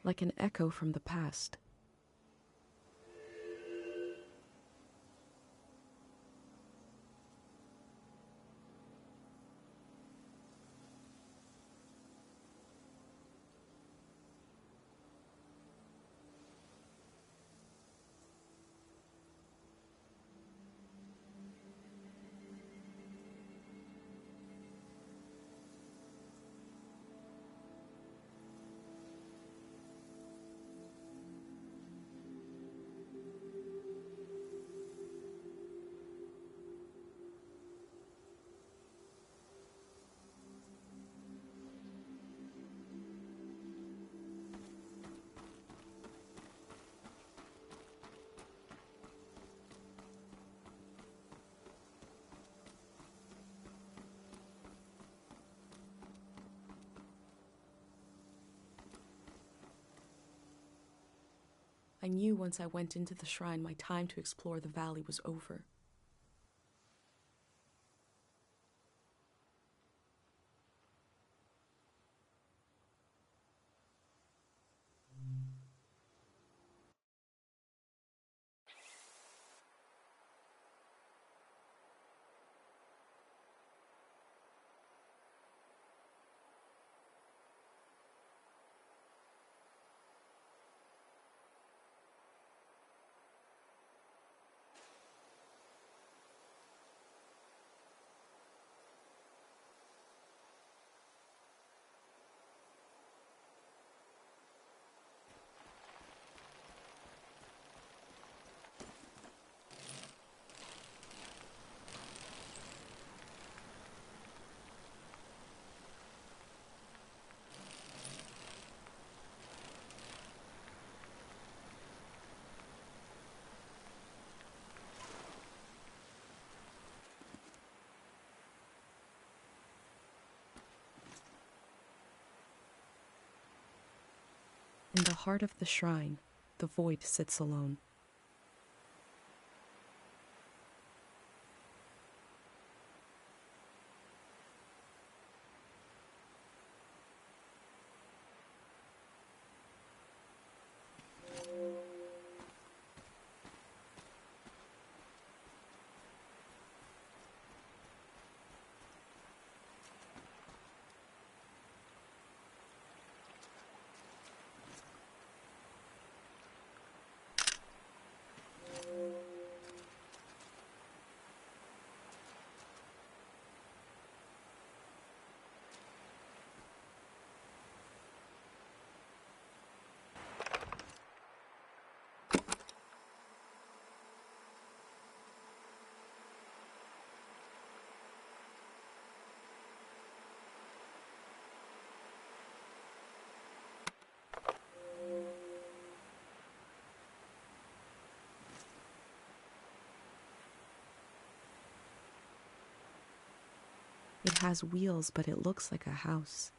like an echo from the past. I knew once I went into the shrine my time to explore the valley was over. In the heart of the shrine, the void sits alone. It has wheels, but it looks like a house.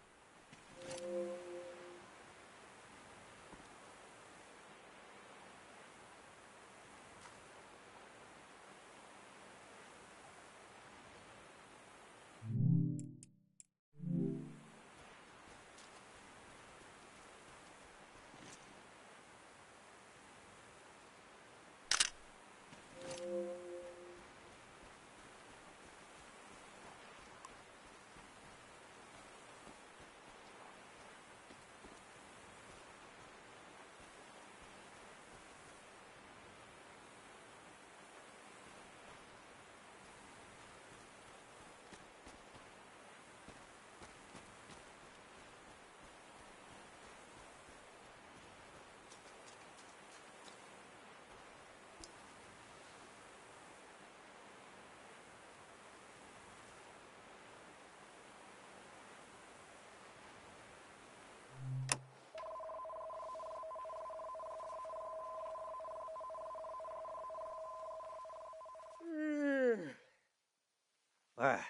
Ah,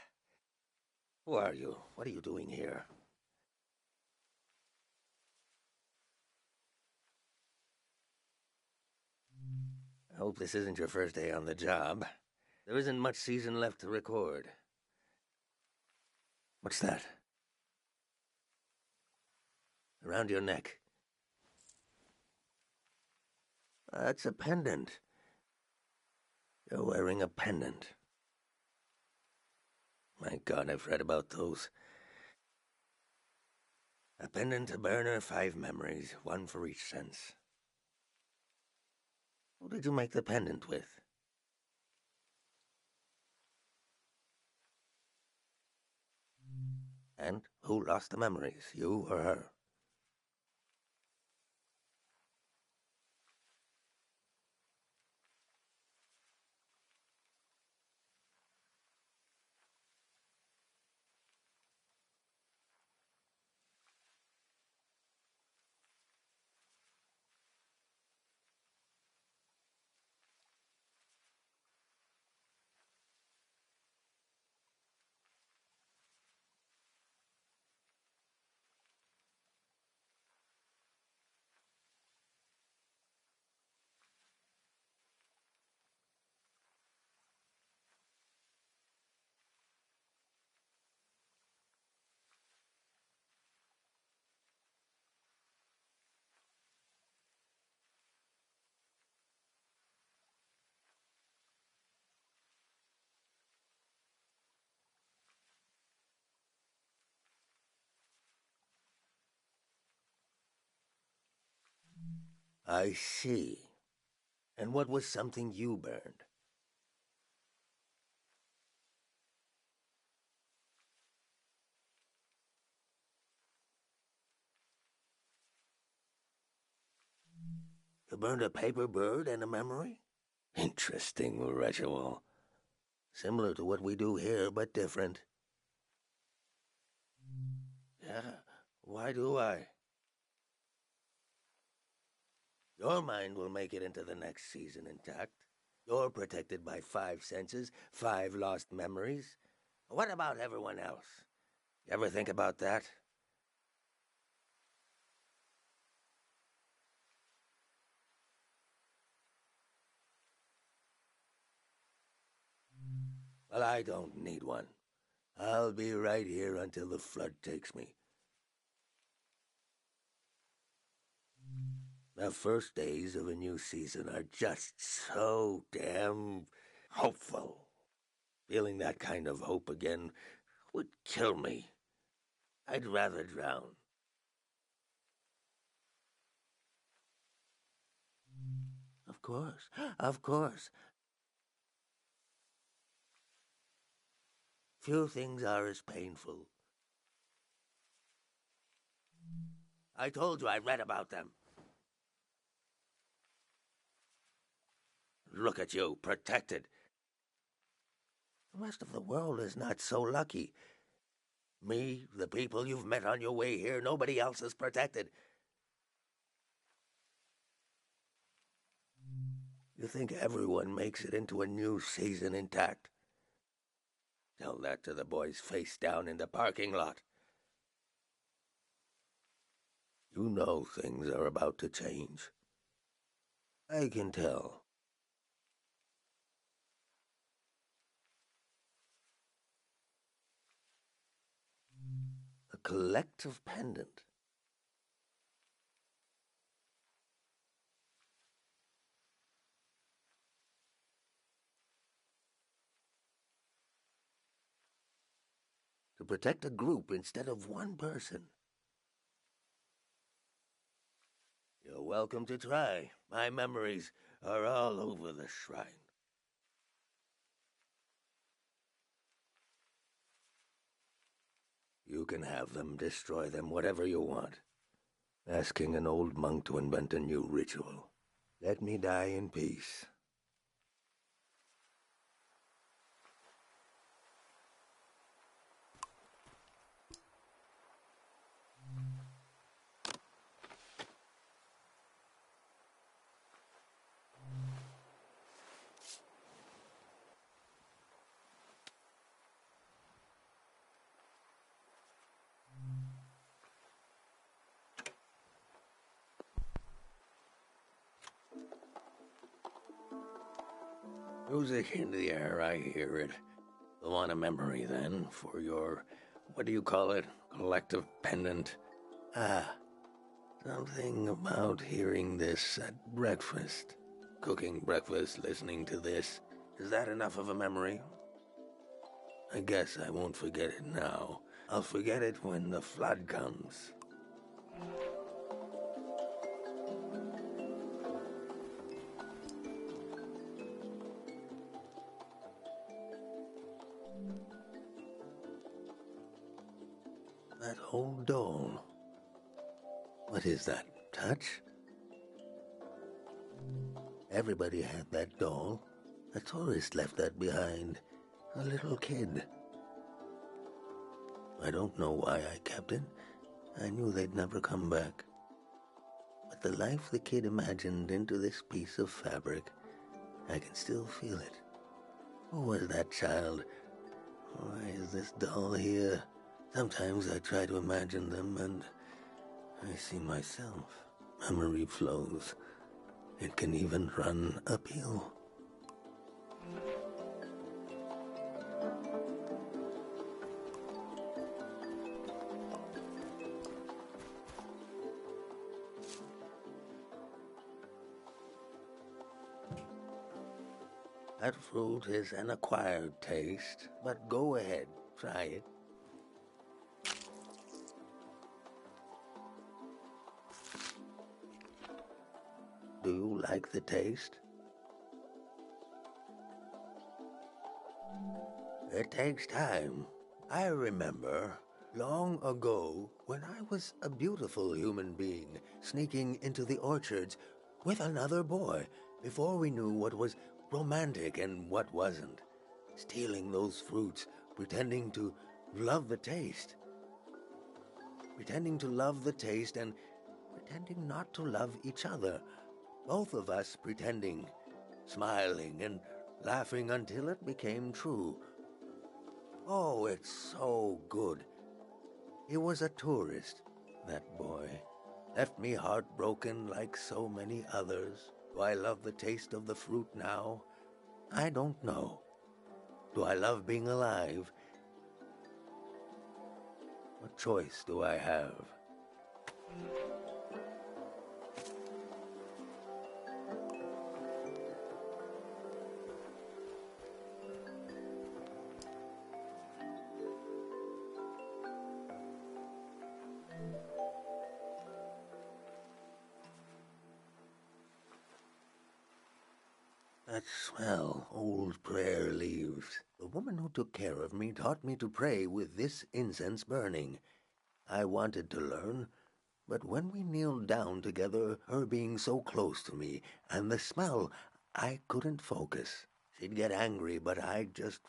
who are you? What are you doing here? I hope this isn't your first day on the job. There isn't much season left to record. What's that? Around your neck. That's a pendant. You're wearing a pendant. My God, I've read about those. A pendant to burner, 5 memories, 1 for each sense. Who did you make the pendant with? And who lost the memories, you or her? I see. And what was something you burned? You burned a paper bird and a memory? Interesting ritual. Similar to what we do here, but different. Yeah, why do I? Your mind will make it into the next season intact. You're protected by 5 senses, 5 lost memories. What about everyone else? You ever think about that? Well, I don't need one. I'll be right here until the flood takes me. The first days of a new season are just so damn hopeful. Feeling that kind of hope again would kill me. I'd rather drown. Of course, of course. Few things are as painful. I told you I read about them. Look at you, protected. The rest of the world is not so lucky. Me, the people you've met on your way here, nobody else is protected. You think everyone makes it into a new season intact? Tell that to the boys face down in the parking lot. You know things are about to change. I can tell. A collective pendant. To protect a group instead of one person. You're welcome to try. My memories are all over the shrine. You can have them, destroy them, whatever you want. Asking an old monk to invent a new ritual. Let me die in peace. Music in the air, I hear it. You want a memory, then, for your, what do you call it, collective pendant? Ah, something about hearing this at breakfast. Cooking breakfast, listening to this. Is that enough of a memory? I guess I won't forget it now. I'll forget it when the flood comes. That old doll. What is that? Touch? Everybody had that doll. A tourist left that behind. A little kid. I don't know why I kept it. I knew they'd never come back. But the life the kid imagined into this piece of fabric, I can still feel it. Who was that child? Why is this doll here? Sometimes I try to imagine them and I see myself. Memory flows. It can even run uphill. That fruit is an acquired taste, but go ahead, try it. Do you like the taste? It takes time. I remember long ago when I was a beautiful human being sneaking into the orchards with another boy before we knew what was romantic and what wasn't. Stealing those fruits, pretending to love the taste. Pretending to love the taste and pretending not to love each other. Both of us pretending, smiling and laughing until it became true. Oh, it's so good. He was a tourist, that boy. Left me heartbroken like so many others. Do I love the taste of the fruit now? I don't know. Do I love being alive? What choice do I have? That swell old prayer leaves. The woman who took care of me taught me to pray with this incense burning. I wanted to learn, but when we kneeled down together, her being so close to me, and the smell, I couldn't focus. She'd get angry, but I just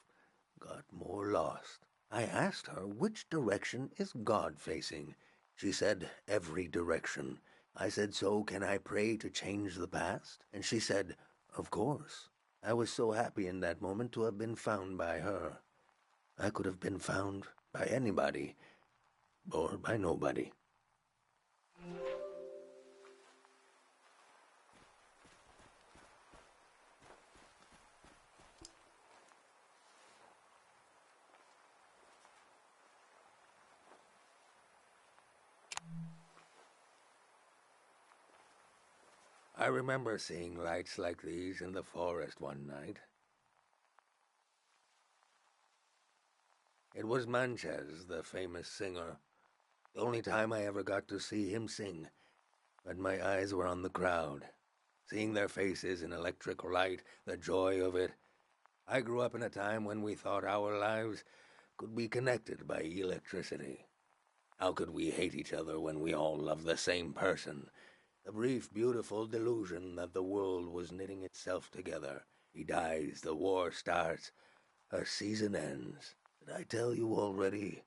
got more lost. I asked her, which direction is God facing? She said, every direction. I said, so can I pray to change the past? And she said, of course. I was so happy in that moment to have been found by her. I could have been found by anybody, or by nobody. I remember seeing lights like these in the forest one night. It was Manches, the famous singer. The only time I ever got to see him sing. But my eyes were on the crowd. Seeing their faces in electric light, the joy of it. I grew up in a time when we thought our lives could be connected by electricity. How could we hate each other when we all love the same person? The brief, beautiful delusion that the world was knitting itself together. He dies, the war starts, a season ends. Did I tell you already?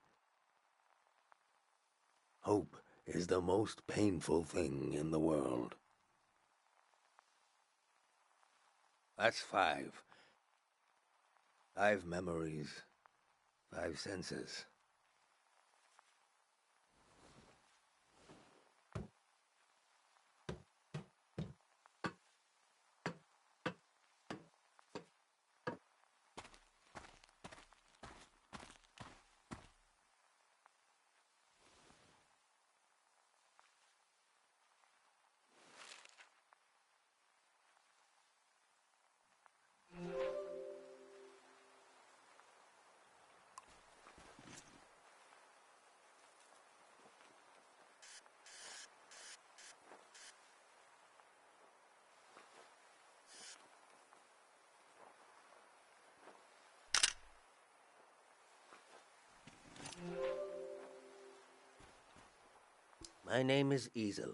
Hope is the most painful thing in the world. That's 5. 5 memories, 5 senses. My name is Easel.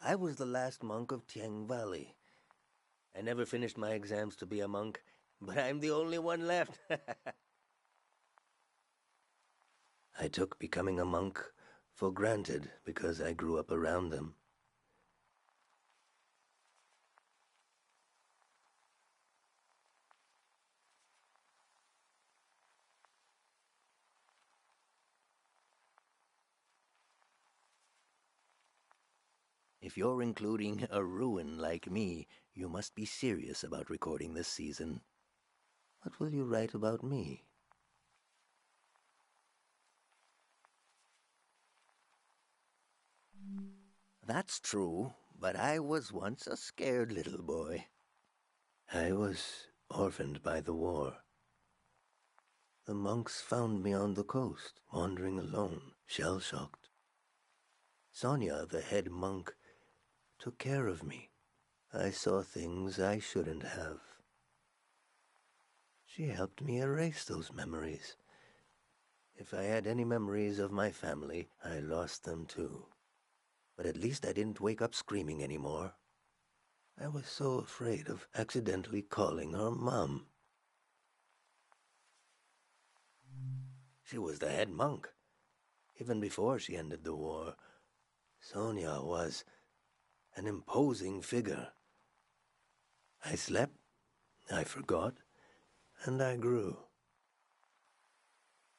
I was the last monk of Tiang Valley. I never finished my exams to be a monk, but I'm the only one left. I took becoming a monk for granted because I grew up around them. If you're including a ruin like me, you must be serious about recording this season. What will you write about me? That's true, but I was once a scared little boy. I was orphaned by the war. The monks found me on the coast, wandering alone, shell-shocked. Sonia, the head monk, took care of me. I saw things I shouldn't have. She helped me erase those memories. If I had any memories of my family, I lost them too. But at least I didn't wake up screaming anymore. I was so afraid of accidentally calling her Mom. She was the head monk. Even before she ended the war, Sonia was an imposing figure. I slept, I forgot, and I grew.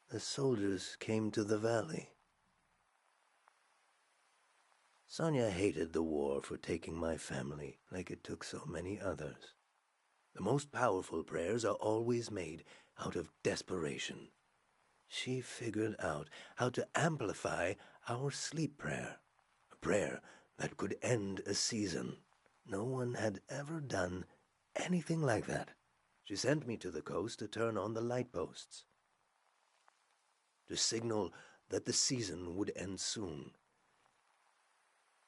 The soldiers came to the valley. Sonia hated the war for taking my family like it took so many others. The most powerful prayers are always made out of desperation. She figured out how to amplify our sleep prayer, a prayer that could end a season. No one had ever done anything like that. She sent me to the coast to turn on the light posts, to signal that the season would end soon.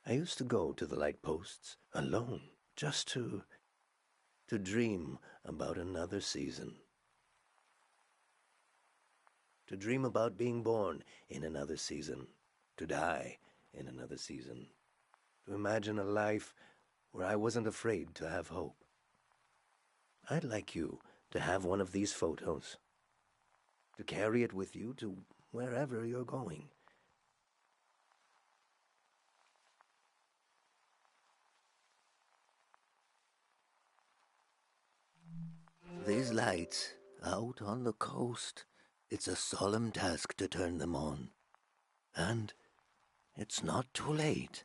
I used to go to the light posts alone, just to dream about another season. To dream about being born in another season, to die in another season, to imagine a life where I wasn't afraid to have hope. I'd like you to have one of these photos, to carry it with you to wherever you're going. These lights out on the coast, it's a solemn task to turn them on. And it's not too late.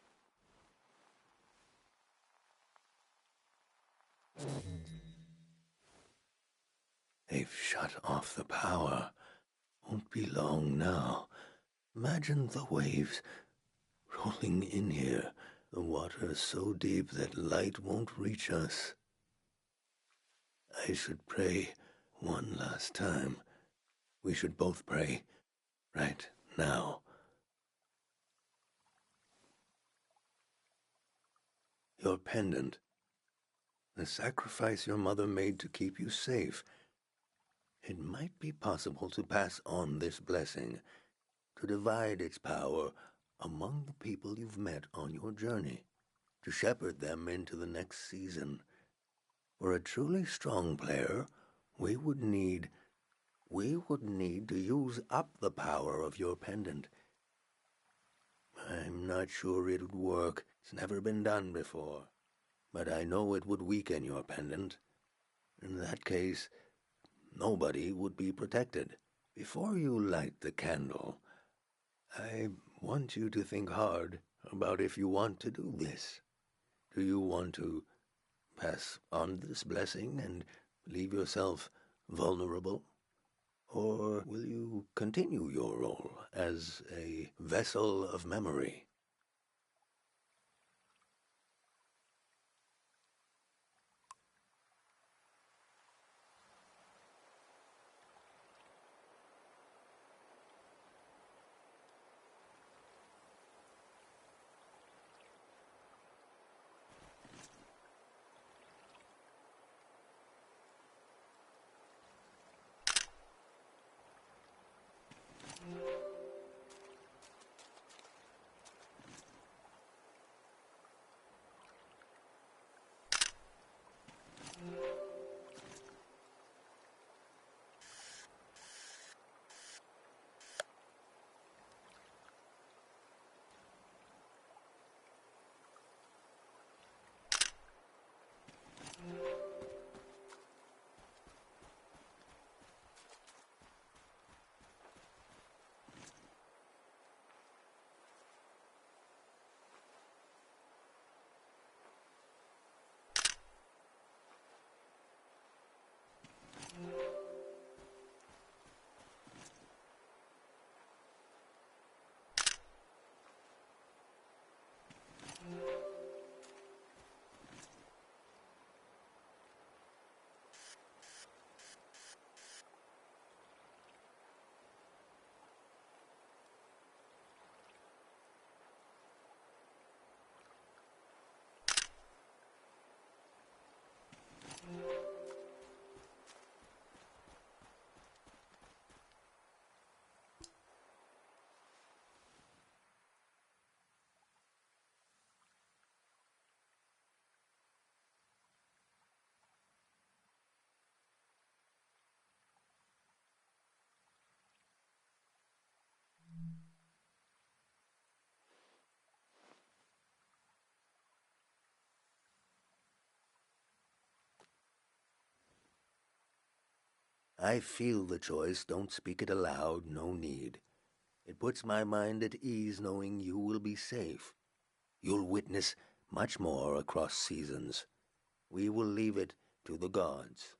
They've shut off the power. Won't be long now. Imagine the waves rolling in here. The water is so deep that light won't reach us. I should pray one last time. We should both pray right now. Your pendant, the sacrifice your mother made to keep you safe. It might be possible to pass on this blessing, to divide its power among the people you've met on your journey, to shepherd them into the next season. For a truly strong player, we would need to use up the power of your pendant. I'm not sure it would work. It's never been done before. But I know it would weaken your pendant. In that case, nobody would be protected. Before you light the candle, I want you to think hard about if you want to do this. Do you want to pass on this blessing and leave yourself vulnerable? Or will you continue your role as a vessel of memory? I feel the choice, don't speak it aloud, no need. It puts my mind at ease knowing you will be safe. You'll witness much more across seasons. We will leave it to the gods.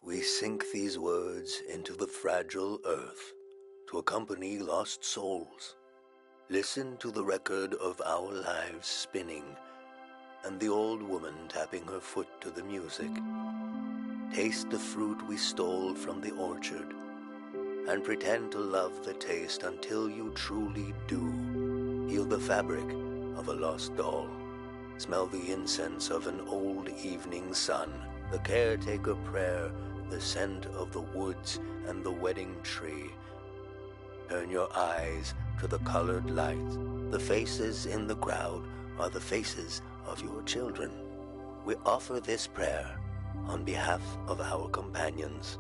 We sink these words into the fragile earth to accompany lost souls. Listen to the record of our lives spinning and the old woman tapping her foot to the music. Taste the fruit we stole from the orchard and pretend to love the taste until you truly do. Feel the fabric of a lost doll. Smell the incense of an old evening sun, the caretaker prayer, the scent of the woods and the wedding tree. Turn your eyes to the colored lights. The faces in the crowd are the faces of your children. We offer this prayer on behalf of our companions.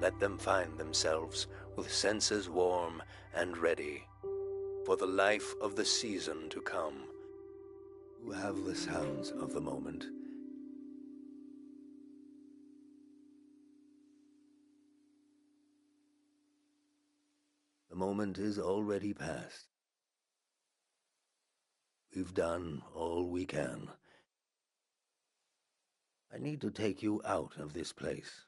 Let them find themselves with senses warm and ready for the life of the season to come. You have the sounds of the moment. The moment is already past. We've done all we can. I need to take you out of this place.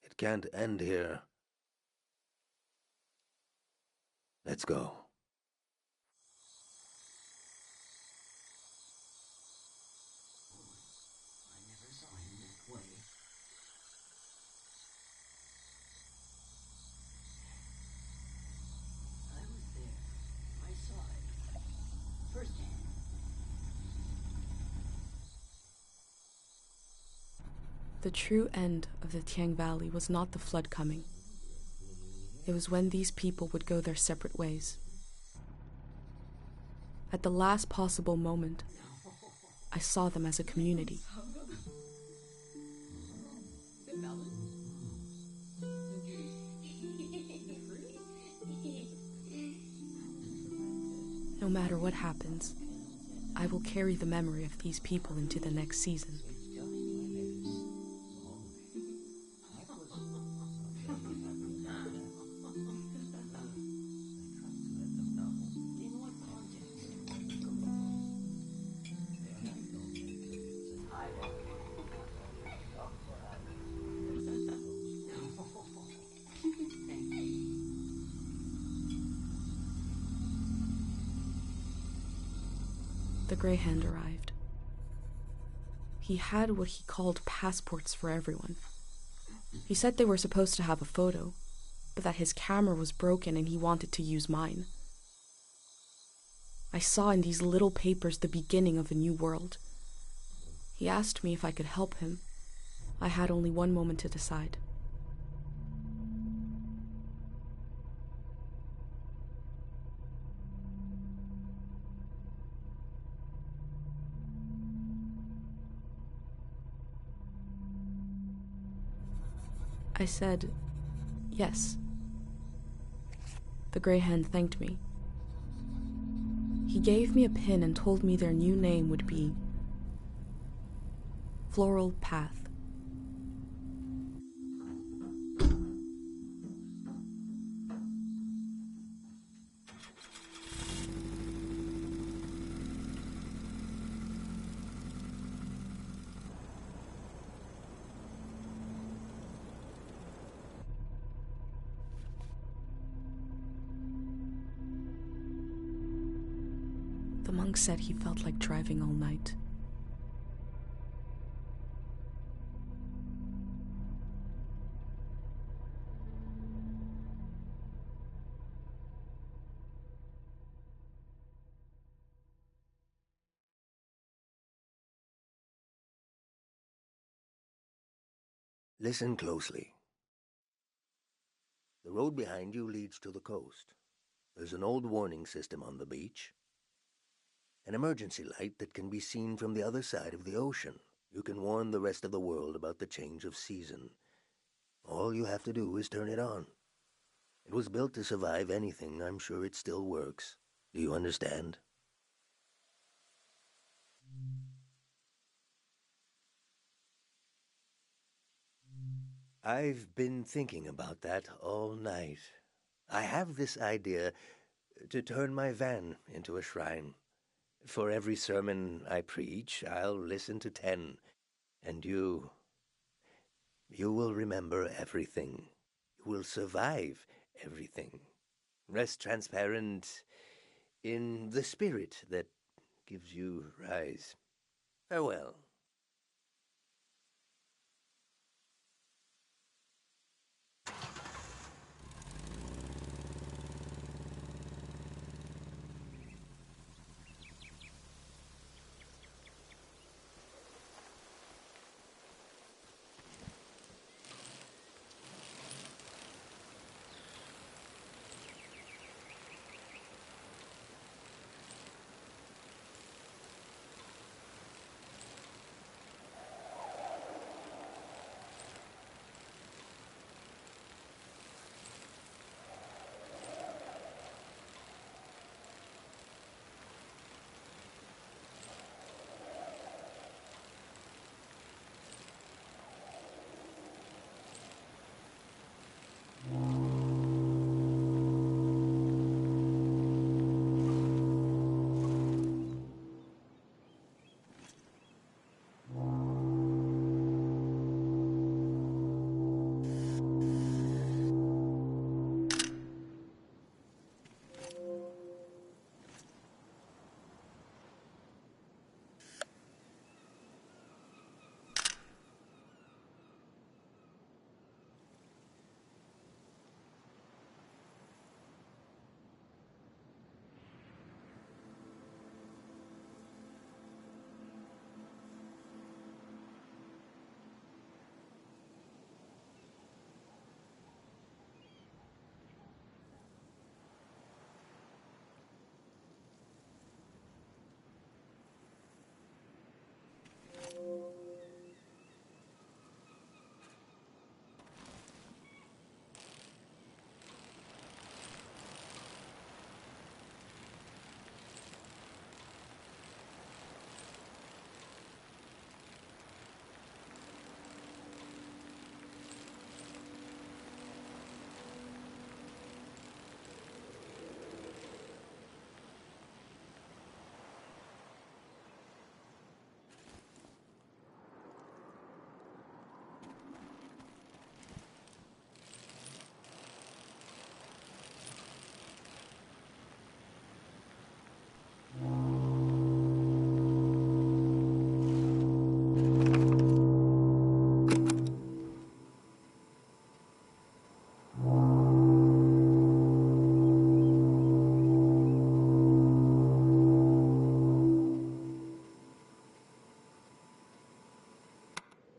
It can't end here. Let's go. I never saw him that way. I was there. I saw it. Firsthand. The true end of the Tiang Valley was not the flood coming. It was when these people would go their separate ways. At the last possible moment, I saw them as a community. No matter what happens, I will carry the memory of these people into the next season. The Greyhound arrived. He had what he called passports for everyone. He said they were supposed to have a photo, but that his camera was broken and he wanted to use mine. I saw in these little papers the beginning of a new world. He asked me if I could help him. I had only one moment to decide. I said, yes. The Greyhound thanked me. He gave me a pin and told me their new name would be Floral Path. The monk said he felt like driving all night. Listen closely. The road behind you leads to the coast. There's an old warning system on the beach. An emergency light that can be seen from the other side of the ocean. You can warn the rest of the world about the change of season. All you have to do is turn it on. It was built to survive anything. I'm sure it still works. Do you understand? I've been thinking about that all night. I have this idea to turn my van into a shrine. For every sermon I preach, I'll listen to 10. And you will remember everything. You will survive everything. Rest transparent in the spirit that gives you rise. Farewell.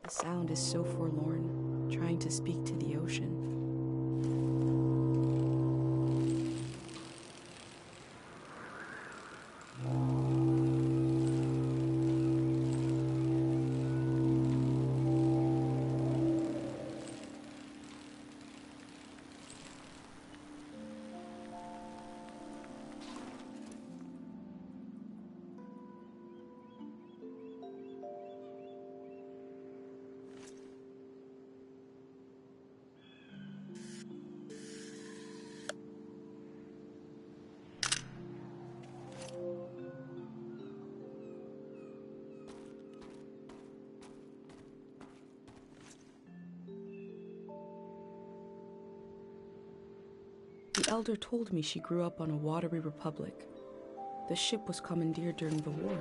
The sound is so forlorn, trying to speak to the ocean. The elder told me she grew up on a watery republic. The ship was commandeered during the war.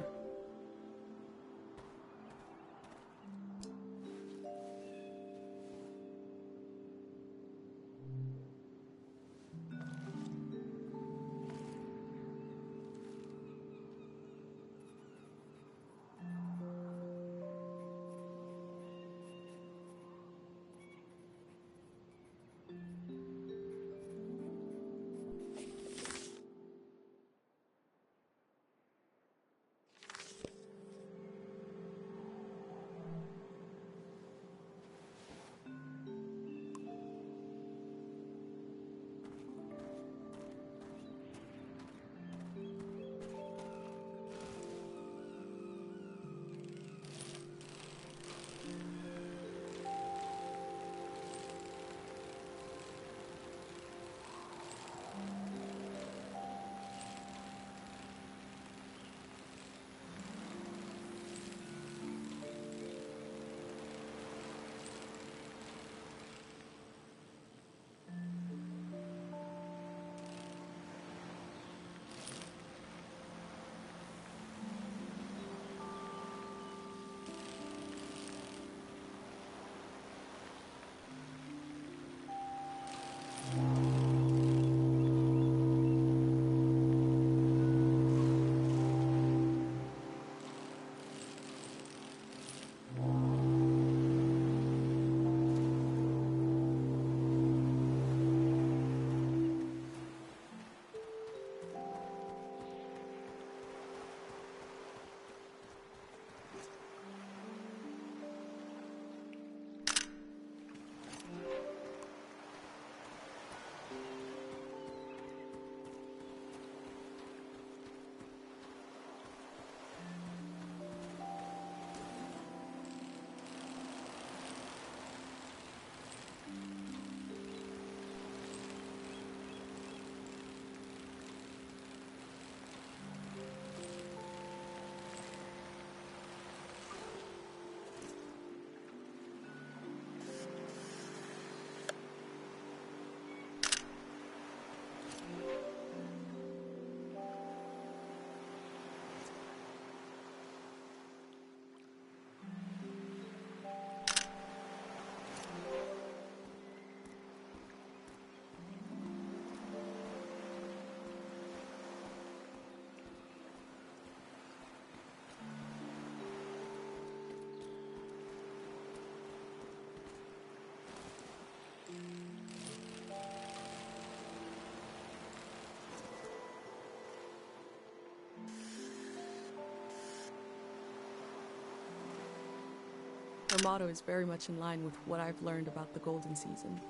Our motto is very much in line with what I've learned about the golden season.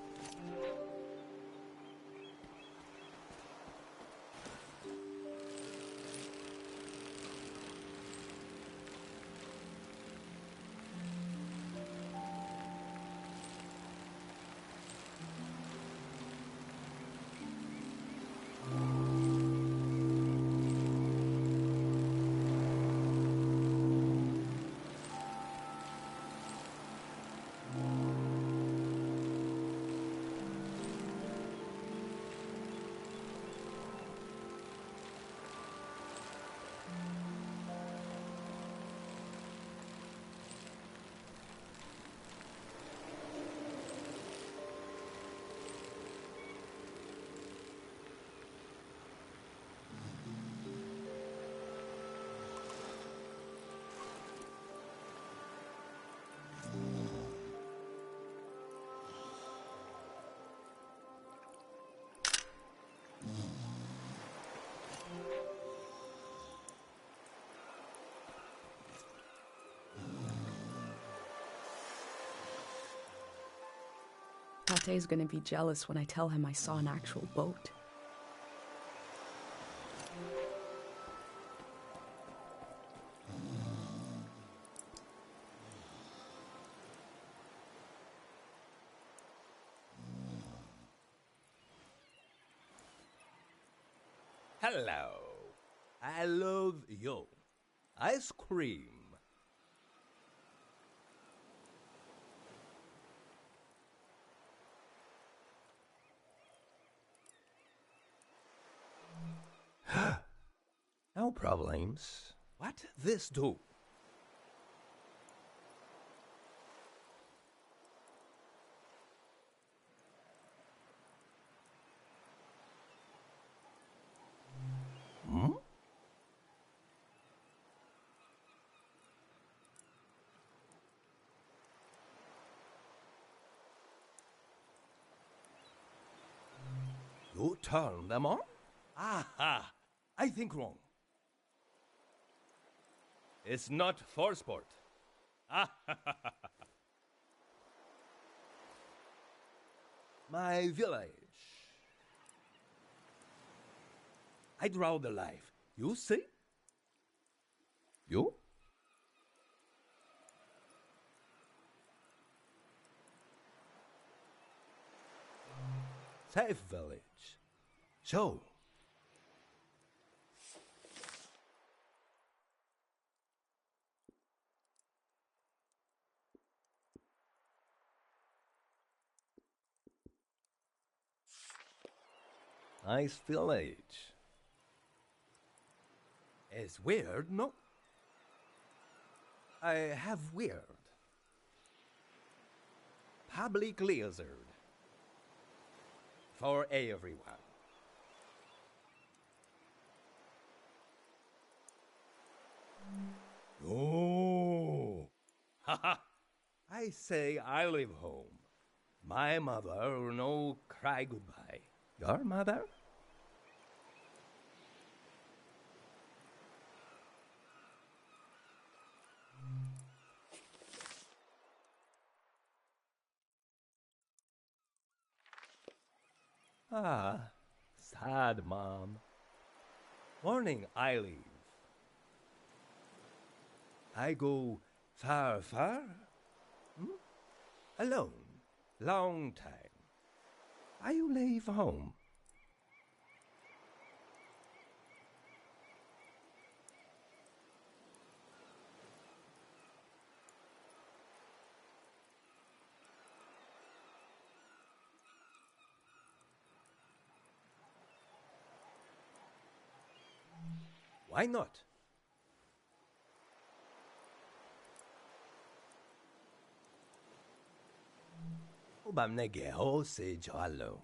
Pate's gonna be jealous when I tell him I saw an actual boat. Hello. I love you. Ice cream. No problems. What this do? Hmm? You turn them on? Aha! I think wrong. It's not for sport. My village. I draw the life. You see? You? Safe village. So. Nice village. It's weird, no? I have weird. Public lizard. For everyone. Oh! Haha! I say I live home. My mother no cry goodbye. Your mother? Ah, sad mom. Morning I leave. I go far, far? Hmm? Alone. Long time. I leave home. Why not? Ubamnegeho se jalo.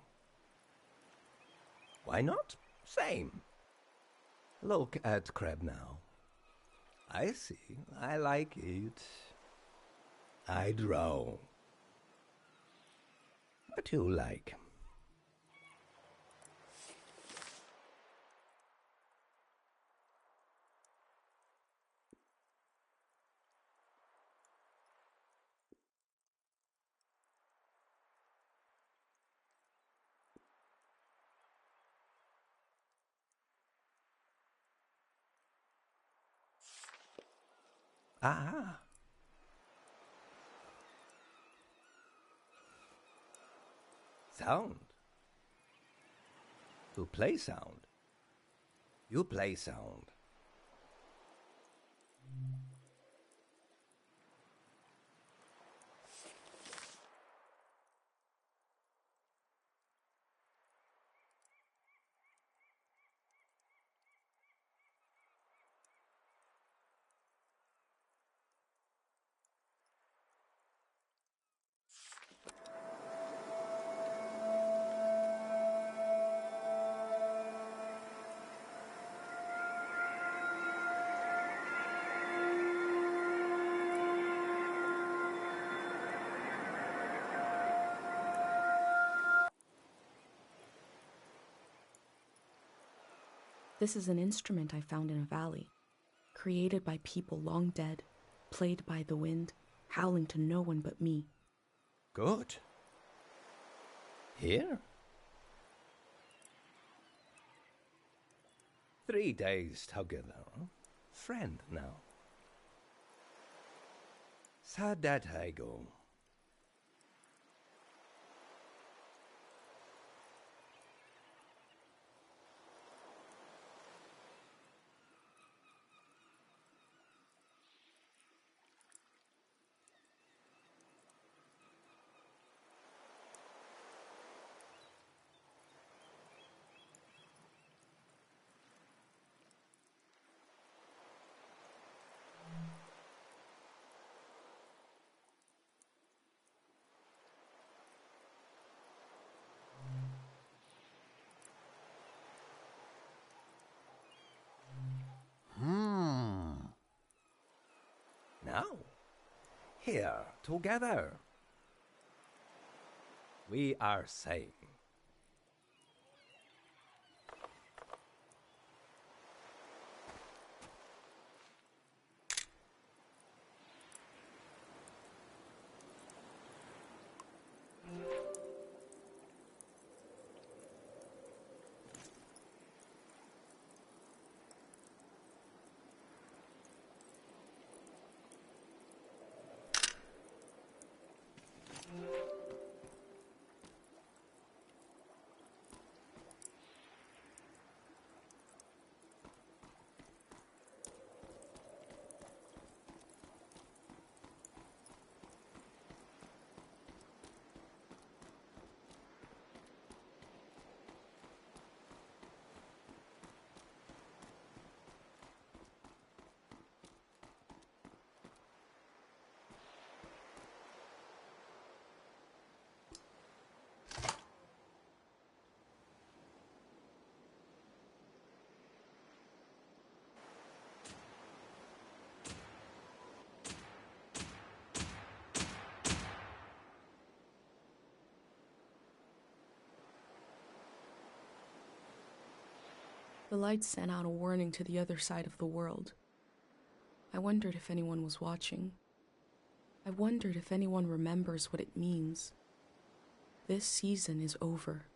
Why not? Same. Look at crab now. I see. I like it. I draw. What you like? Ah. Sound. Who play sound? You play sound. This is an instrument I found in a valley, created by people long dead, played by the wind, howling to no one but me. Good. Here? 3 days together. Friend now. Sad that I go. Now, here together. We are safe. The lights sent out a warning to the other side of the world. I wondered if anyone was watching. I wondered if anyone remembers what it means. This season is over.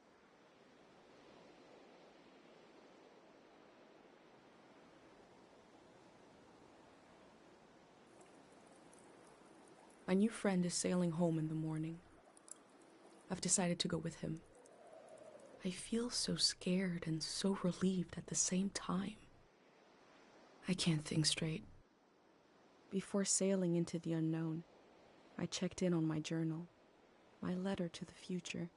My new friend is sailing home in the morning. I've decided to go with him. I feel so scared and so relieved at the same time. I can't think straight. Before sailing into the unknown, I checked in on my journal, my letter to the future.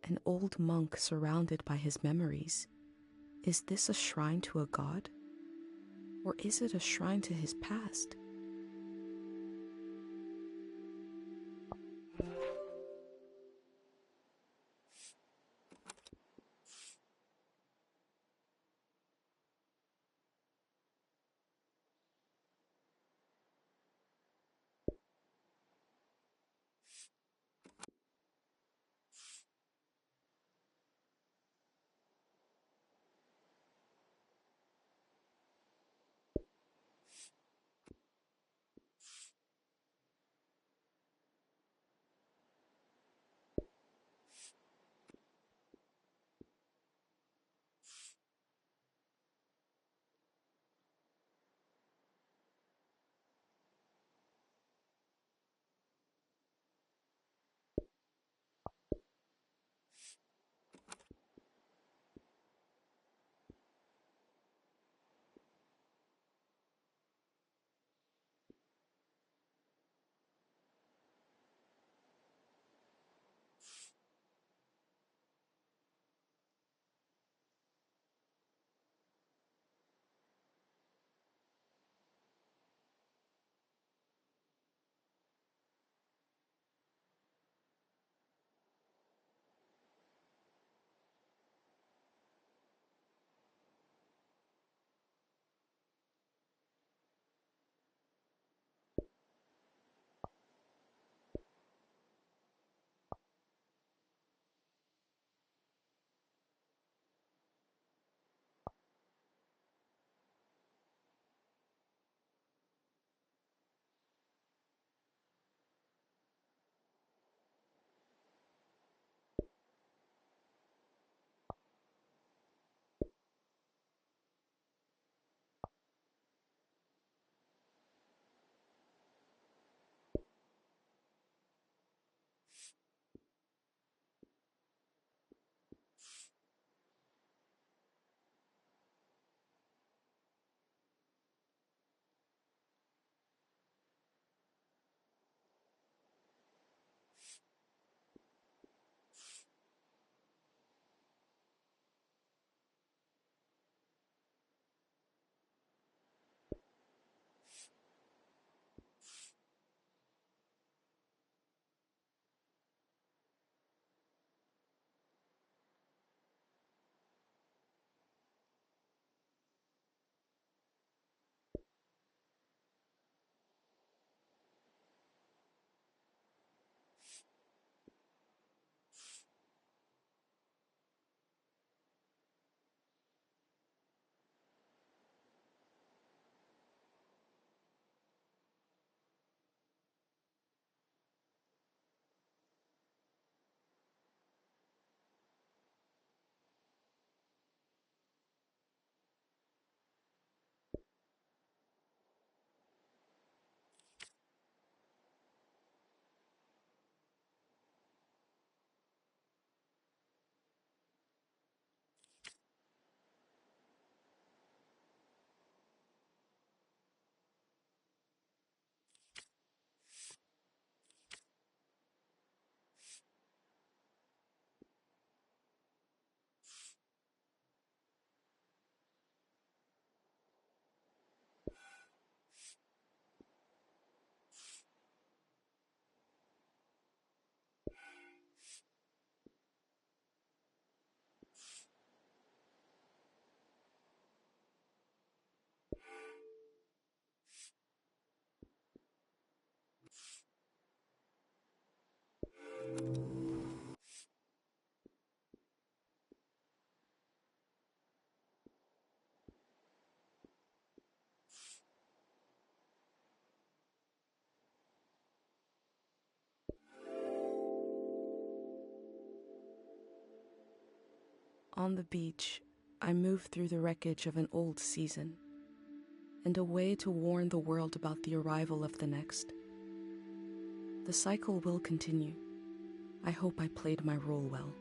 An old monk surrounded by his memories. Is this a shrine to a god? Or is it a shrine to his past? On the beach, I move through the wreckage of an old season, and a way to warn the world about the arrival of the next. The cycle will continue. I hope I played my role well.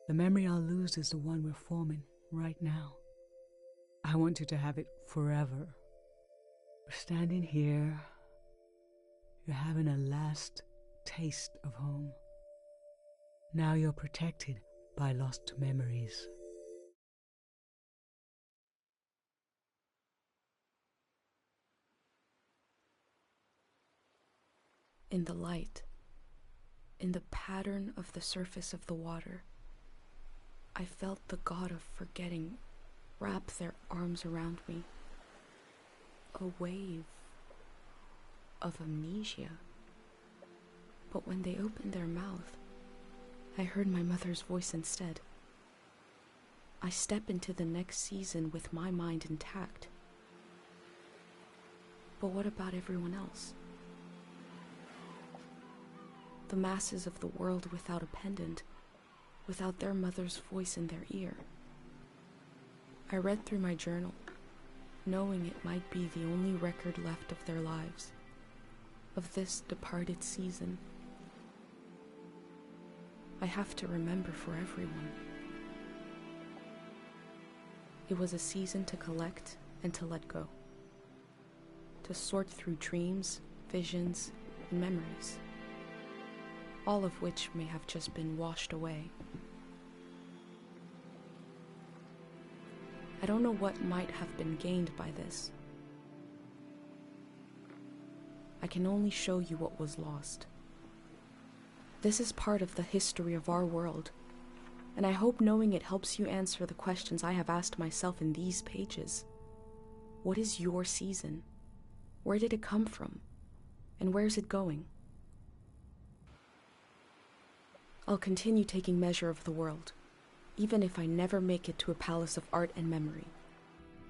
The memory I'll lose is the one we're forming right now. I want you to have it forever. We're standing here. You're having a last taste of home. Now you're protected by lost memories. In the light, in the pattern of the surface of the water, I felt the god of forgetting wrap their arms around me. A wave of amnesia. But when they opened their mouth, I heard my mother's voice instead. I step into the next season with my mind intact. But what about everyone else? The masses of the world without a pendant, without their mother's voice in their ear. I read through my journal, knowing it might be the only record left of their lives, of this departed season. I have to remember for everyone. It was a season to collect and to let go, to sort through dreams, visions, and memories, all of which may have just been washed away. I don't know what might have been gained by this. I can only show you what was lost. This is part of the history of our world, and I hope knowing it helps you answer the questions I have asked myself in these pages. What is your season? Where did it come from? And where's it going? I'll continue taking measure of the world, even if I never make it to a palace of art and memory.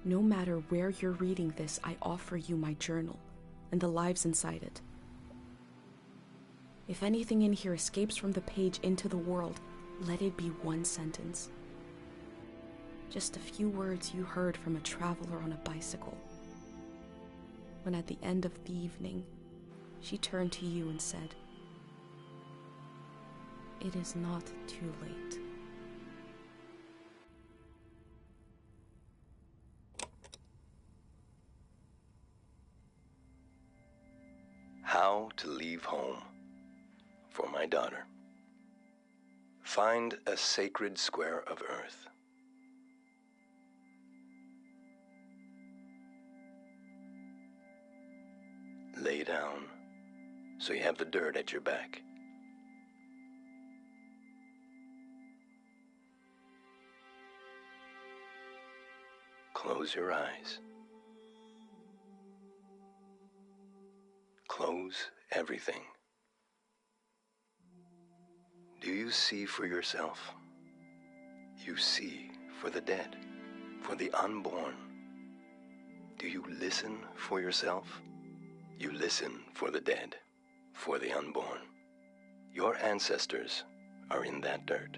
No matter where you're reading this, I offer you my journal and the lives inside it. If anything in here escapes from the page into the world, let it be one sentence. Just a few words you heard from a traveler on a bicycle, when at the end of the evening, she turned to you and said, "It is not too late." How to leave home for my daughter. Find a sacred square of earth. Lay down so you have the dirt at your back. Close your eyes. Close everything. Do you see for yourself? You see for the dead, for the unborn. Do you listen for yourself? You listen for the dead, for the unborn. Your ancestors are in that dirt.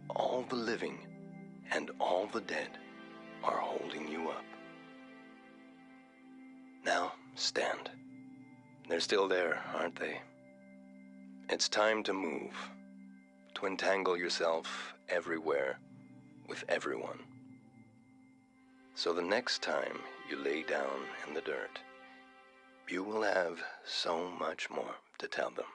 All the living and all the dead are holding you up. Now stand. They're still there, aren't they? It's time to move, to entangle yourself everywhere with everyone. So the next time you lay down in the dirt, you will have so much more to tell them.